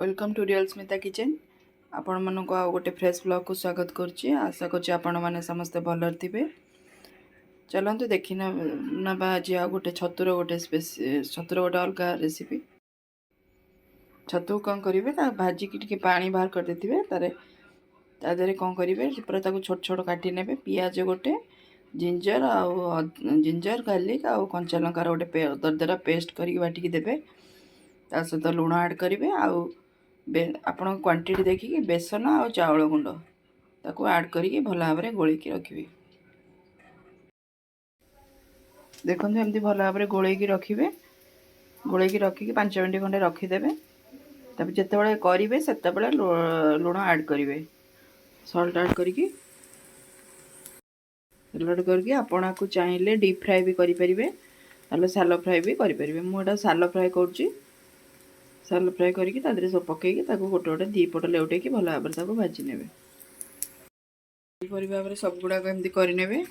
Welcome to real Smita kitchen. आपण मन को गोटे फ्रेश ब्लॉग को स्वागत करुच्ची। आशा करुच्ची आपण मैंने समस्ते भल थे। चलतु देखी ना आज आ गोटे छतुर गोटे छतुर गोटे अलग रेसिपी। छतु कौन करेंगे भाजिकी पानी बाहर कर देते तादेह कौन करेंगे पूरा छोट छोट काटी ने पियाज गोटे जिंजर गार्लिक आउ कंचा लंकार गोटे दरदरा पेस्ट करके बाटिकी देवे। ता सहित लुण ऐड करेंगे आपण क्वांटिटी देखिए बेसन आ चाउल गुंड ताको ऐड करके भल भाव में गोलैकी रखिए। देखो एमती भल भाव में गोलैकी रखिए। गोलैकी रखिकी 5 मिनट खंडे रखीदे। तब जिते करेंगे से लुण ऐड करेंगे सल्ट ऐड करके आपण को चाहिए डीप फ्राए भी करेंगे ना सालो फ्राए भी करेंगे। मुझे सालो फ्राए करुच्ची। सालो फ्राए करके सब पकईकी गोटे गोटे दी पट लेउटे भल भाव में भाजी ने भाव में सब गुड़ाक एमती करे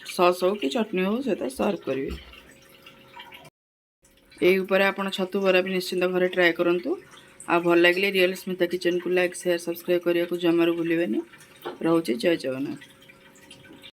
सॉस हो कि चटनी हो सहित सर्व करेंगे। यही आप छतु बरा भी निश्चिंत घरे ट्राए करूँ। आ भल लगे रियल स्मिता किचन को लाइक शेयर सब्सक्राइब करने को जमार भूलें। रोचे जय जगन्नाथ।